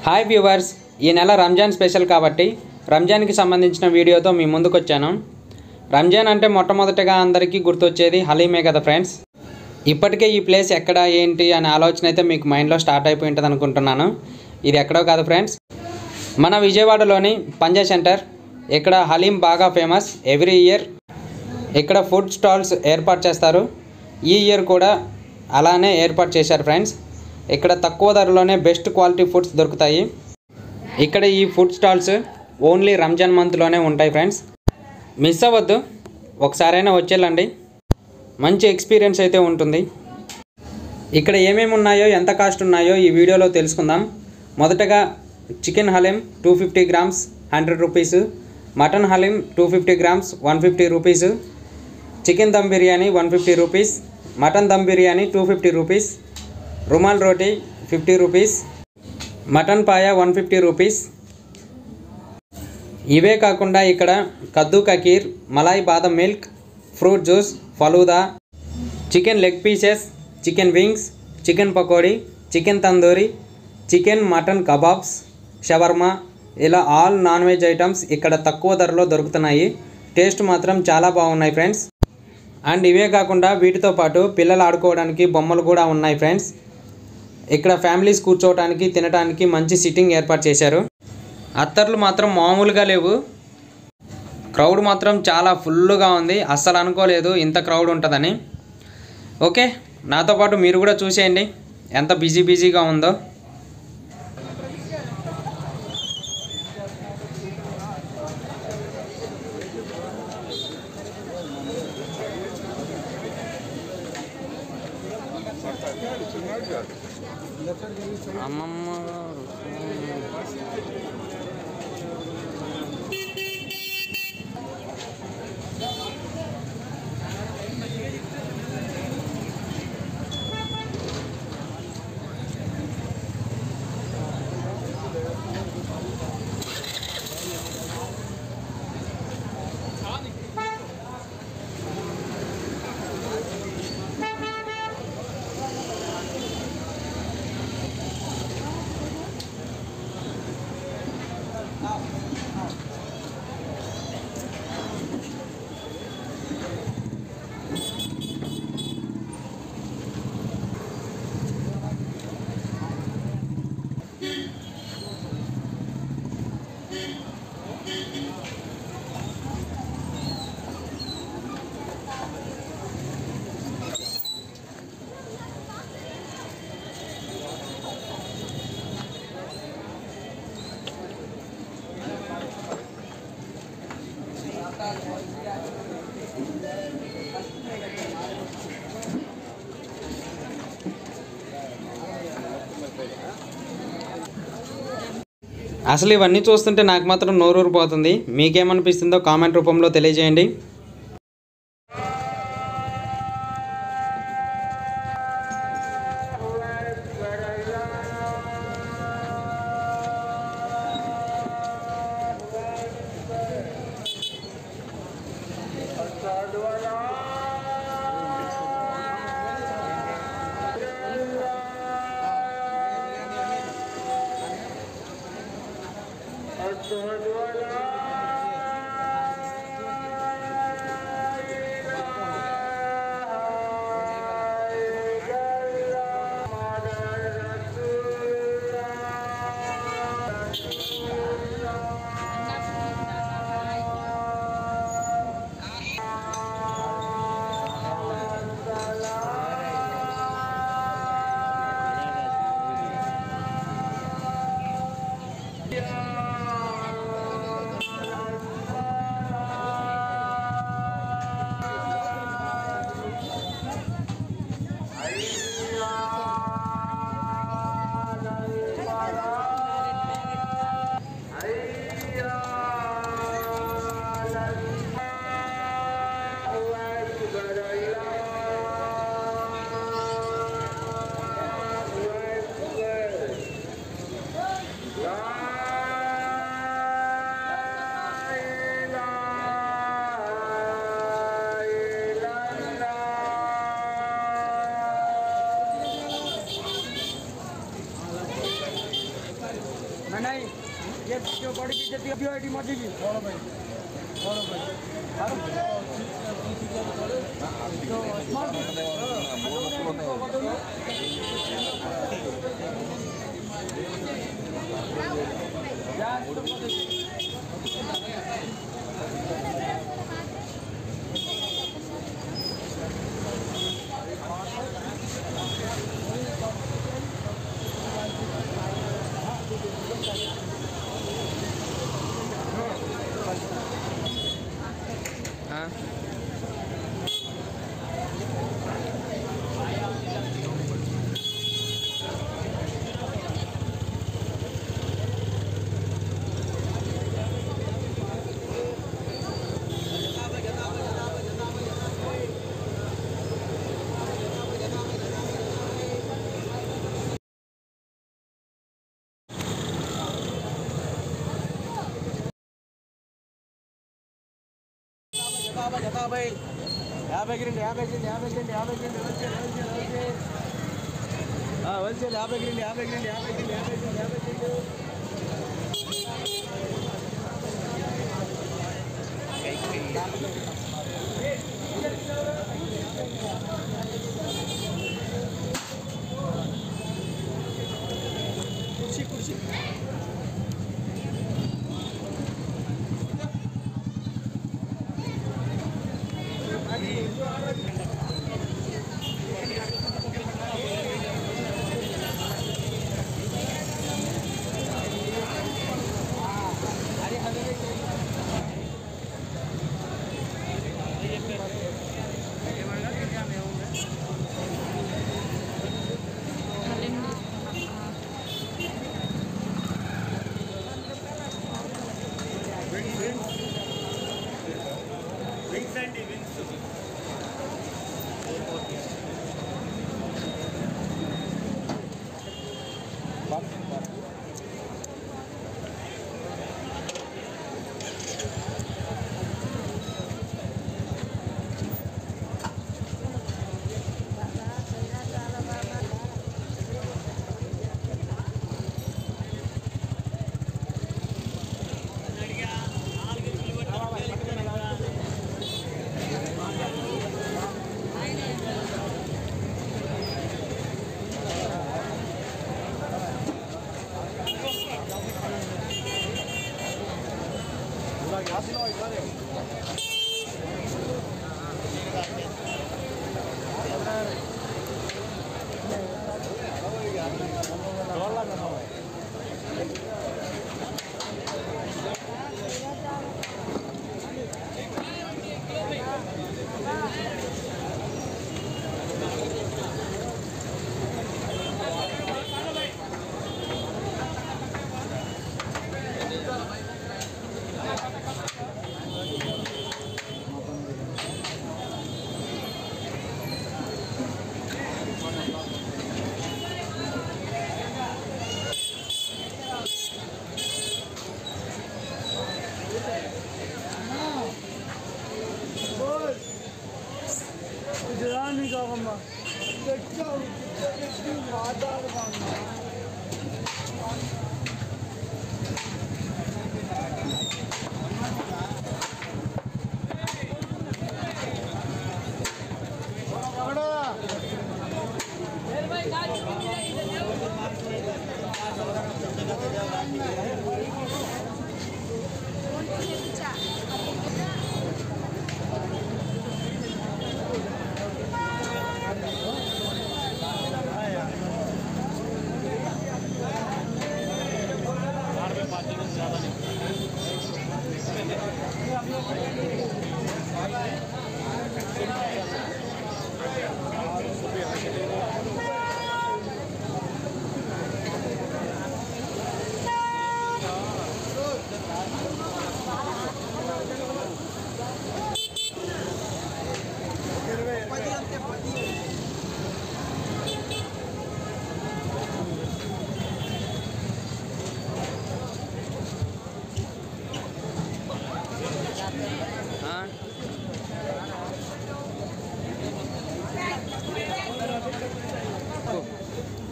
Hi viewers, ఈ నెల Ramzan special కాబట్టి రంజాన్కి సంబంధించిన వీడియోతో మీ ముందుకు వచ్చాను. రంజాన్ అంటే మొట్టమొదటిగా అందరికీ గుర్తొచ్చేది హలీమే కదా ఫ్రెండ్స్. ఇప్పటికే ఈ ప్లేస్ ఎక్కడ ఏంటి అనే ఆలోచన అయితే మీకు మైండ్లో స్టార్ట్ అయిపోయి ఉంటుంది అనుకుంటున్నాను. ఇది ఎక్కడో కాదు ఫ్రెండ్స్, మన విజయవాడలోని పంజా సెంటర్. ఇక్కడ హలీం బాగా ఫేమస్. ఎవ్రీ ఇయర్ ఇక్కడ ఫుడ్ స్టాల్స్ ఏర్పాటు చేస్తారు. ఈ ఇయర్ కూడా అలానే ఏర్పాటు చేశారు ఫ్రెండ్స్. ఇక్కడ తక్కువ ధరలోనే బెస్ట్ క్వాలిటీ ఫుడ్స్ దొరుకుతాయి. ఇక్కడ ఈ ఫుడ్ స్టాల్స్ ఓన్లీ రంజాన్ మంత్లోనే ఉంటాయి ఫ్రెండ్స్. మిస్ అవ్వద్దు, ఒకసారైనా వచ్చేళ్ళండి. మంచి ఎక్స్పీరియన్స్ అయితే ఉంటుంది. ఇక్కడ ఏమేమి ఉన్నాయో, ఎంత కాస్ట్ ఉన్నాయో ఈ వీడియోలో తెలుసుకుందాం. మొదటగా chicken haleem 250 grams 100 rupees, mutton haleem 250 grams 150 rupees, chicken dum biryani 150 rupees, mutton dum biryani 250 rupees, rumali roti 50 rupees, mutton paya 150 rupees. ఇవే కాకుండా ఇక్కడ kaddu ka kheer, malai badam milk, fruit juice, falooda, chicken leg pieces, chicken wings, chicken pakoda, chicken tandoori, chicken mutton kebabs, shawarma, ఇలా ఆల్ నాన్ వెజ్ ఐటమ్స్ ఇక్కడ తక్కువ ధరలో దొరుకుతున్నాయి. Taste మాత్రం చాలా బాగున్నాయి ఫ్రెండ్స్. అండ్ ఇవే కాకుండా వీటితో పాటు పిల్లలు ఆడుకోవడానికి బొమ్మలు కూడా ఉన్నాయి ఫ్రెండ్స్. ఇక్కడ ఫ్యామిలీస్ కూర్చోవడానికి, తినడానికి మంచి సిట్టింగ్ ఏర్పాటు చేశారు. అత్తర్లు మాత్రం మామూలుగా లేవు. క్రౌడ్ మాత్రం చాలా ఫుల్గా ఉంది. అస్సలు అనుకోలేదు ఇంత క్రౌడ్ ఉంటుందని. ఓకే, నాతో పాటు మీరు కూడా చూసేయండి ఎంత బిజీగా ఉందో. అమ్మమ్మ అసలు ఇవన్నీ చూస్తుంటే నాకు మాత్రం నోరూరిపోతుంది. మీకేమనిపిస్తుందో కామెంట్ రూపంలో తెలియజేయండి. नहीं ये जो बड़ी इज्जत की आईडी मर्जी की बोलो भाई हाँ जता भाई 50 ग्रीन 50 ग्रीन 50 ग्रीन 50 ग्रीन हां wholesale 50 green 50 green 50 green 50 green कुर्सी कुर्सी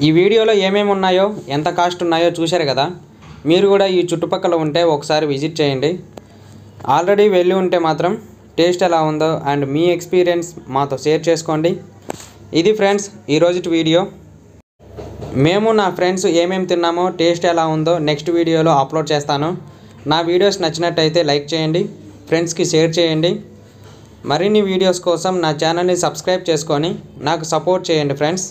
ఈ వీడియోలో ఏమేమి ఉన్నాయో ఎంత కాస్ట్ ఉన్నాయో చూశారు కదా. మీరు కూడా ఈ చుట్టుపక్కల ఉంటే ఒకసారి విజిట్ చేయండి. ఆల్రెడీ వెళ్ళి ఉంటే మాత్రం టేస్ట్ ఎలా ఉందో అండ్ మీ ఎక్స్పీరియన్స్ మాతో షేర్ చేసుకోండి. ఇది ఫ్రెండ్స్ ఈరోజు వీడియో. మేము నా ఫ్రెండ్స్ ఏమేమి తిన్నామో టేస్ట్ ఎలా ఉందో నెక్స్ట్ వీడియోలో అప్లోడ్ చేస్తాను. నా వీడియోస్ నచ్చినట్టయితే లైక్ చేయండి, ఫ్రెండ్స్కి షేర్ చేయండి. మరిన్ని వీడియోస్ కోసం నా ఛానల్ని సబ్స్క్రైబ్ చేసుకొని నాకు సపోర్ట్ చేయండి ఫ్రెండ్స్.